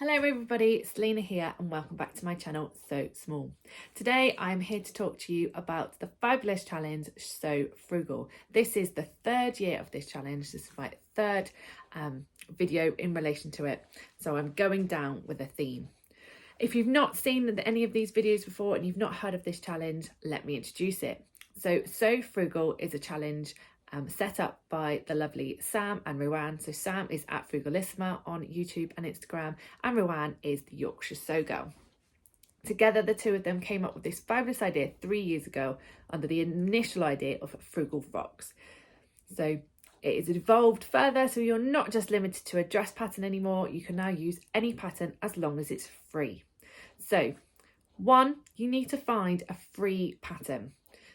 Hello everybody, it's Lena here and welcome back to my channel So Small. Today I'm here to talk to you about the fabulous challenge So Frugal. This is the third year of this challenge. This is my third video in relation to it. So I'm going down with a theme. If you've not seen any of these videos before and you've not heard of this challenge, let me introduce it. So Frugal is a challenge set up by the lovely Sam and Rowan. So Sam is at Frugalissima on YouTube and Instagram, and Rowan is the Yorkshire Sew Girl. Together, the two of them came up with this fabulous idea 3 years ago under the initial idea of Frugal frocks. So it has evolved further, so you're not just limited to a dress pattern anymore. You can now use any pattern as long as it's free. So one, you need to find a free pattern.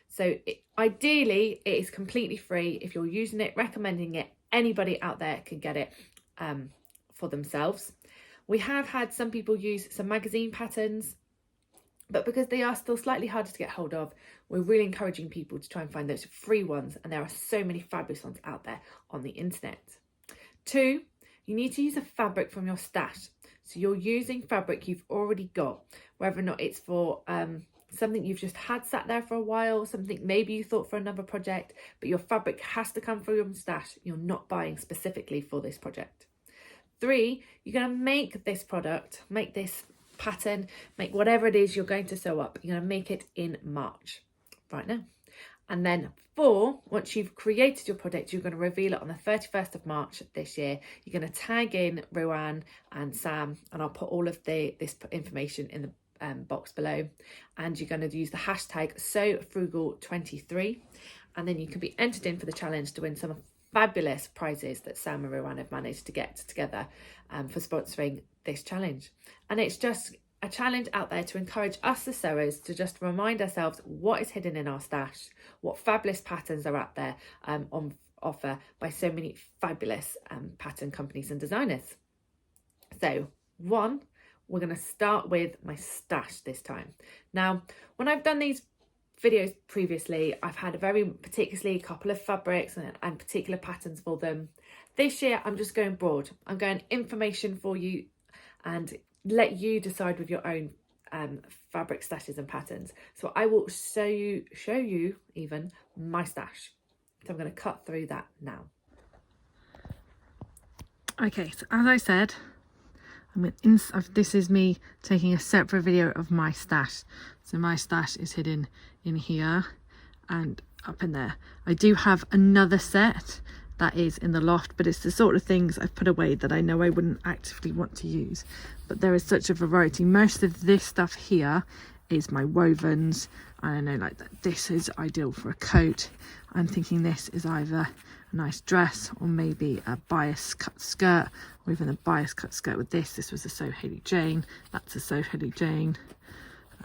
So ideally, it is completely free. If you're using it, recommending it, anybody out there can get it for themselves. We have had some people use some magazine patterns, but because they are still slightly harder to get hold of, we're really encouraging people to try and find those free ones. And there are so many fabulous ones out there on the internet. Two, you need to use a fabric from your stash. So you're using fabric you've already got, whether or not it's for something you've just had sat there for a while, something maybe you thought for another project, but your fabric has to come from your stash. You're not buying specifically for this project. Three, you're going to make this product, make this pattern, make whatever it is you're going to sew up. You're going to make it in March, right now. And then four, once you've created your product, you're going to reveal it on the 31st of March this year. You're going to tag in Rowan and Sam, and I'll put all of this information in the box below, and you're going to use the hashtag SoFrugal23, and then you can be entered in for the challenge to win some fabulous prizes that Sam and Rowan have managed to get together for sponsoring this challenge. And it's just a challenge out there to encourage us the sewers to just remind ourselves what is hidden in our stash, what fabulous patterns are out there on offer by so many fabulous pattern companies and designers. So one, we're going to start with my stash this time. Now, when I've done these videos previously, I've had particularly a couple of fabrics and particular patterns for them. This year, I'm just going broad. I'm going information for you and let you decide with your own fabric stashes and patterns. So I will show you even my stash. So I'm going to cut through that now. Okay, so as I said, this is me taking a separate video of my stash. So my stash is hidden in here and up in there. I do have another set that is in the loft, but it's the sort of things I've put away that I know I wouldn't actively want to use. But there is such a variety. Most of this stuff here is my wovens. I know, like that. This is ideal for a coat. I'm thinking this is either a nice dress or maybe a bias cut skirt, or even a bias cut skirt with this. This was a Sew Hayley Jane. That's a Sew Hayley Jane.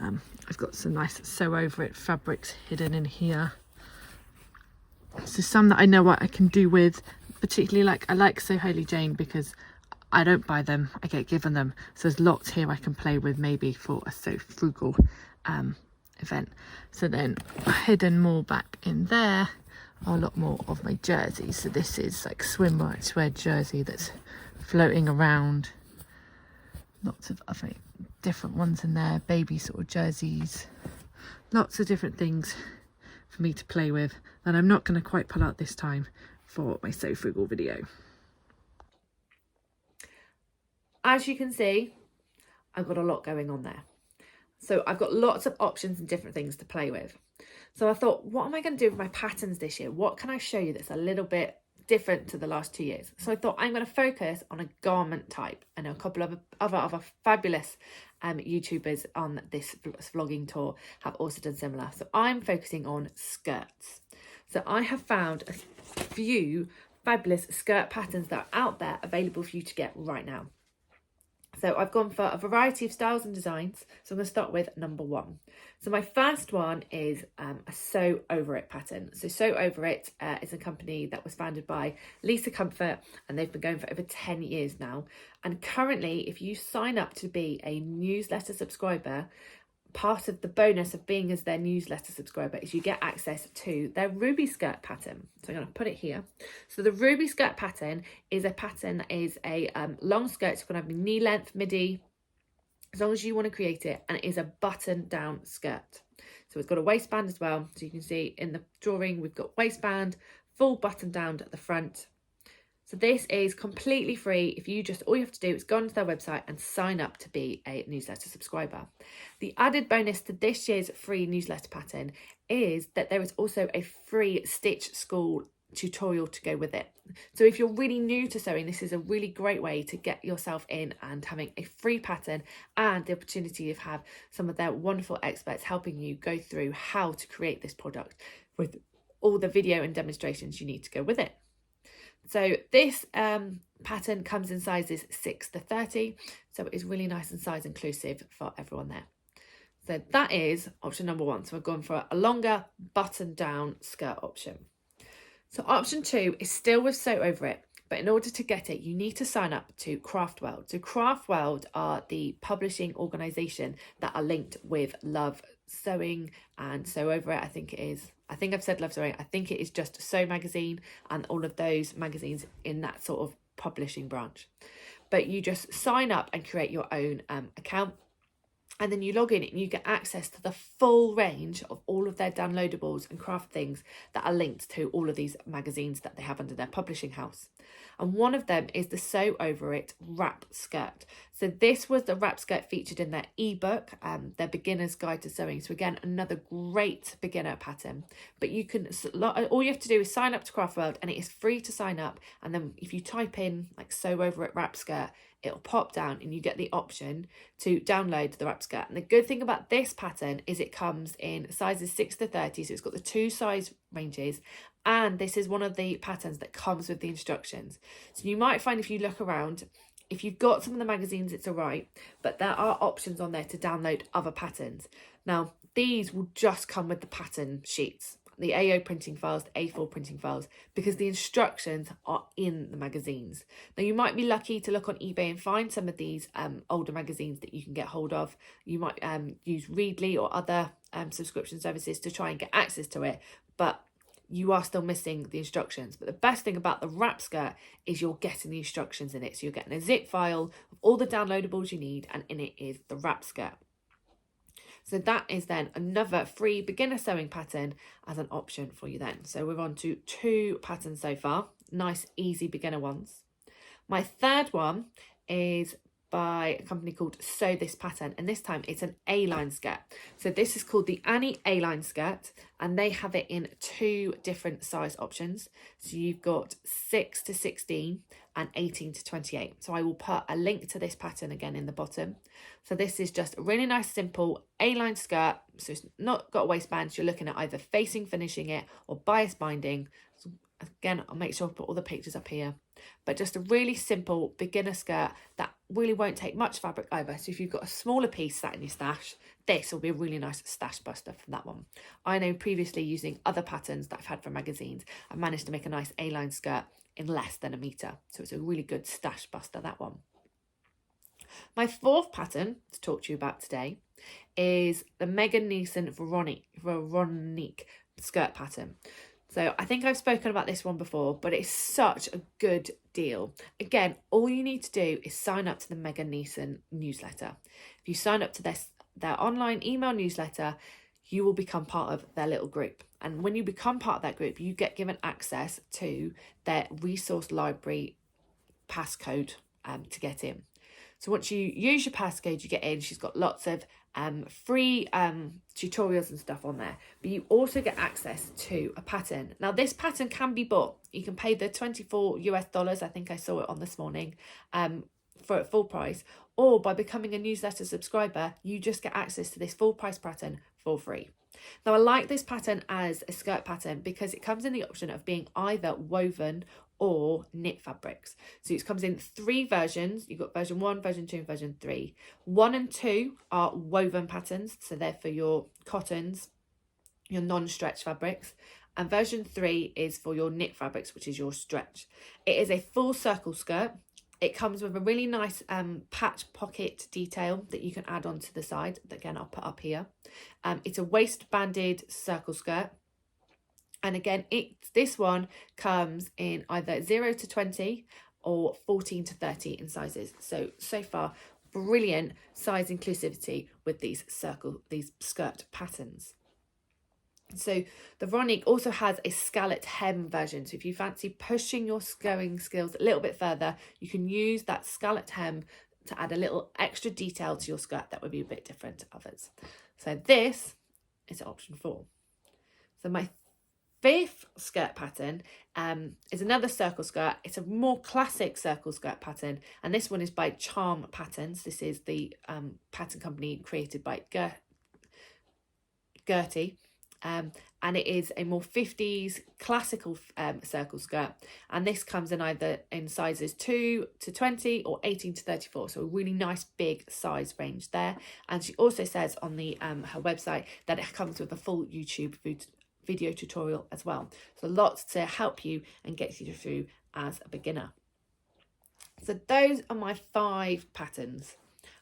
I've got some nice sew over it fabrics hidden in here. So some that I know what I can do with, particularly I like Sew Hayley Jane because I don't buy them, I get given them. So there's lots here I can play with maybe for a So Frugal event. So then hidden more back in there are a lot more of my jerseys. So this is like swimwear jersey that's floating around. Lots of other different ones in there, baby sort of jerseys. Lots of different things for me to play with that I'm not going to quite pull out this time for my So Frugal video. As you can see, I've got a lot going on there. So I've got lots of options and different things to play with. So I thought, what am I going to do with my patterns this year? What can I show you that's a little bit different to the last 2 years? So I thought I'm going to focus on a garment type, and a couple of other fabulous YouTubers on this vlogging tour have also done similar. So I'm focusing on skirts. So I have found a few fabulous skirt patterns that are out there available for you to get right now. So I've gone for a variety of styles and designs. So I'm going to start with number one. So my first one is a Sew Over It pattern. So Sew Over It is a company that was founded by Lisa Comfort, and they've been going for over 10 years now. And currently, if you sign up to be a newsletter subscriber, part of the bonus of being as their newsletter subscriber is you get access to their ruby skirt pattern. So I'm going to put it here. So the ruby skirt pattern is a pattern that is a long skirt. It's going to have knee length midi, as long as you want to create it, and it is a button down skirt. So it's got a waistband as well. So you can see in the drawing, we've got waistband, full button down at the front. So this is completely free. If you all you have to do is go onto their website and sign up to be a newsletter subscriber. The added bonus to this year's free newsletter pattern is that there is also a free stitch school tutorial to go with it. So if you're really new to sewing, this is a really great way to get yourself in and having a free pattern and the opportunity to have some of their wonderful experts helping you go through how to create this product with all the video and demonstrations you need to go with it. So this pattern comes in sizes 6 to 30, so it is really nice and size inclusive for everyone there. So that is option number 1. So we're going for a longer button down skirt option. So option 2 is still with Sew Over It, but in order to get it, you need to sign up to Craftworld. So Craftworld are the publishing organisation that are linked with Love Sewing and Sew Over It. I think I've said Love Sewing. I think it is just Sew Magazine and all of those magazines in that sort of publishing branch. But you just sign up and create your own account. And then you log in and you get access to the full range of all of their downloadables and craft things that are linked to all of these magazines that they have under their publishing house. And one of them is the Sew Over It wrap skirt. So this was the wrap skirt featured in their ebook, their beginner's guide to sewing. So again, another great beginner pattern. But you can, all you have to do is sign up to Craftworld, and it is free to sign up. And then if you type in like Sew Over It wrap skirt, it'll pop down and you get the option to download the wrap skirt. And the good thing about this pattern is it comes in sizes 6 to 30, so it's got the 2 size ranges, and this is one of the patterns that comes with the instructions. So you might find if you look around, if you've got some of the magazines, it's all right, but there are options on there to download other patterns. Now, these will just come with the pattern sheets, the A0 printing files, the A4 printing files, because the instructions are in the magazines. Now, you might be lucky to look on eBay and find some of these older magazines that you can get hold of. You might use Readly or other subscription services to try and get access to it, but you are still missing the instructions. But the best thing about the wrap skirt is you're getting the instructions in it. So you're getting a zip file of all the downloadables you need, and in it is the wrap skirt. So that is then another free beginner sewing pattern as an option for you then. So we're on to 2 patterns so far, nice, easy beginner ones. My third one is by a company called Sew This Pattern, and this time it's an A-line skirt. So this is called the Annie A-line skirt, and they have it in 2 different size options. So you've got 6 to 16 and 18 to 28. So I will put a link to this pattern again in the bottom. So this is just a really nice simple A-line skirt. So it's not got a waistband. So you're looking at either facing finishing it or bias binding. So again, I'll make sure I put all the pictures up here. But just a really simple beginner skirt that really won't take much fabric either. So if you've got a smaller piece sat in your stash, this will be a really nice stash buster for that one. I know previously, using other patterns that I've had for magazines, I've managed to make a nice A-line skirt in less than a metre. So it's a really good stash buster, that one. My 4th pattern to talk to you about today is the Nielsen Veronique skirt pattern. So I think I've spoken about this one before, but it's such a good deal. Again, all you need to do is sign up to the Nielsen newsletter. If you sign up to their online email newsletter, you will become part of their little group. And when you become part of that group, you get given access to their resource library passcode to get in. So once you use your passcode, you get in. She's got lots of free tutorials and stuff on there, but you also get access to a pattern. Now, this pattern can be bought. You can pay the $24 I think I saw it on this morning, for full price, or by becoming a newsletter subscriber, you just get access to this full price pattern for free. Now, I like this pattern as a skirt pattern because it comes in the option of being either woven or knit fabrics. So it comes in 3 versions. You've got version 1, version 2, and version 3. 1 and 2 are woven patterns, so they're for your cottons, your non-stretch fabrics. And version 3 is for your knit fabrics, which is your stretch. It is a full circle skirt, It comes with a really nice patch pocket detail that you can add onto the side. Again, I'll put up here. It's a waist-banded circle skirt. And again, this one comes in either 0 to 20 or 14 to 30 in sizes. So far, brilliant size inclusivity with these skirt patterns. So the Veronique also has a scalloped hem version. So if you fancy pushing your sewing skills a little bit further, you can use that scalloped hem to add a little extra detail to your skirt that would be a bit different to others. So this is option 4. So my 5th skirt pattern is another circle skirt. It's a more classic circle skirt pattern, and this one is by Charm Patterns. This is the pattern company created by Gertie. And it is a more 50s classical circle skirt, and this comes in either in sizes 2 to 20 or 18 to 34, so a really nice big size range there. And she also says on the her website that it comes with a full YouTube video tutorial as well, so lots to help you and get you through as a beginner. So those are my 5 patterns.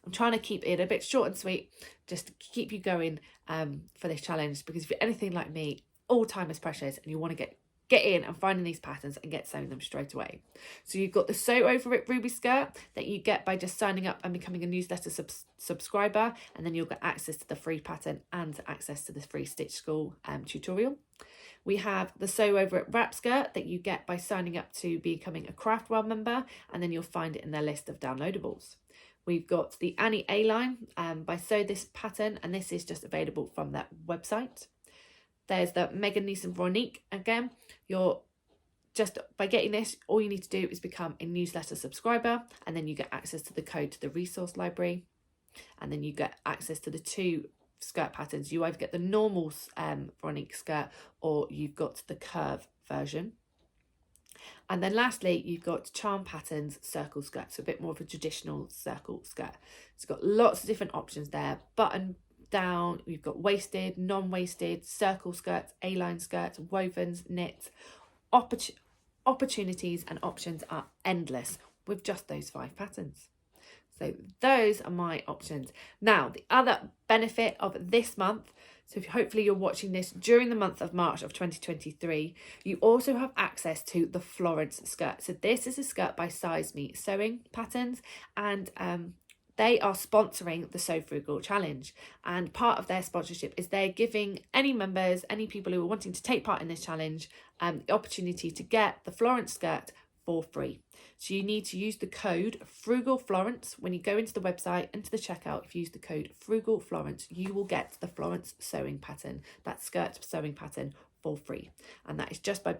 I'm trying to keep it a bit short and sweet, just to keep you going for this challenge, because if you're anything like me, all time is precious and you want to get in and finding these patterns and get sewing them straight away. So you've got the Sew Over It Ruby skirt that you get by just signing up and becoming a newsletter subscriber, and then you'll get access to the free pattern and access to the free Stitch School tutorial. We have the Sew Over It wrap skirt that you get by signing up to becoming a Craftwell member, and then you'll find it in their list of downloadables. We've got the Annie A line by Sew This Pattern, and this is just available from that website. There's the Megan Nielsen Veronique. Again, you're just by getting this, all you need to do is become a newsletter subscriber, and then you get access to the code to the resource library, and then you get access to the 2 skirt patterns. You either get the normal Veronique skirt or you've got the curve version. And then lastly, you've got Charm Patterns circle skirt, so a bit more of a traditional circle skirt. It's got lots of different options there. Button down, you've got waisted, non-waisted, circle skirts, A-line skirts, wovens, knits. Opportunities and options are endless with just those 5 patterns. So those are my options. Now, the other benefit of this month, so hopefully you're watching this during the month of March of 2023, you also have access to the Florence skirt. So this is a skirt by Size Me Sewing Patterns, and they are sponsoring the Sew Frugal challenge. And part of their sponsorship is they're giving any members, any people who are wanting to take part in this challenge, the opportunity to get the Florence skirt for free. So you need to use the code Frugal Florence when you go into the website, into the checkout. If you use the code Frugal Florence, you will get the Florence sewing pattern, that skirt sewing pattern, for free. And that is just by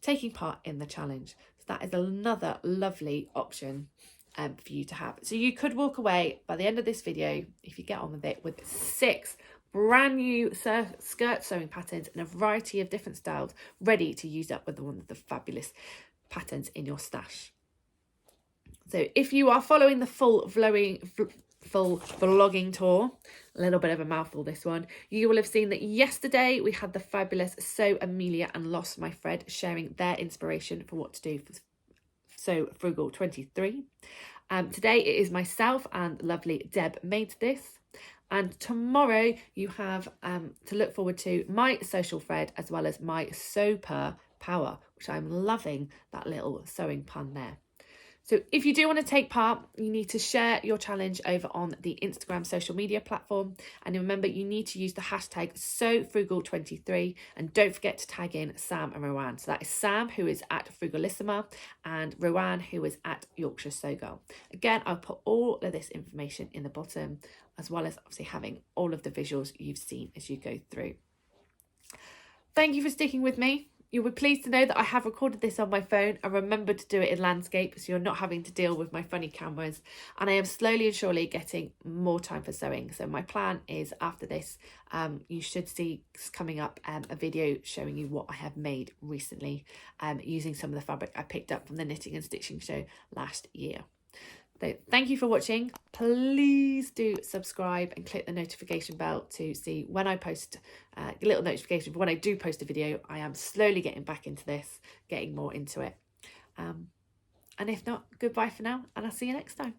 taking part in the challenge. So that is another lovely option for you to have. So you could walk away by the end of this video, if you get on with it, with 6 brand new skirt sewing patterns in a variety of different styles, ready to use up with one of the fabulous patterns in your stash. So if you are following the full vlogging tour, a little bit of a mouthful this one, you will have seen that yesterday we had the fabulous Sew Amelia and Lost My Thread sharing their inspiration for what to do for Sew Frugal 23. Today it is myself and lovely Deb made this. And tomorrow you have to look forward to my social thread as well as my Sew-per Power, which I'm loving that little sewing pun there. So if you do want to take part, you need to share your challenge over on the Instagram social media platform. And remember, you need to use the hashtag SewFrugal23, and don't forget to tag in Sam and Rowan. So that is Sam, who is at Frugalissima, and Rowan, who is at Yorkshire Sew Girl. Again, I'll put all of this information in the bottom, as well as obviously having all of the visuals you've seen as you go through. Thank you for sticking with me. You'll be pleased to know that I have recorded this on my phone. I remembered to do it in landscape, so you're not having to deal with my funny cameras. And I am slowly and surely getting more time for sewing. So my plan is after this, you should see coming up a video showing you what I have made recently using some of the fabric I picked up from the knitting and stitching show last year. So thank you for watching. Please do subscribe and click the notification bell to see when I post a little notification for when I do post a video. I am slowly getting back into this, getting more into it. And if not, goodbye for now, and I'll see you next time.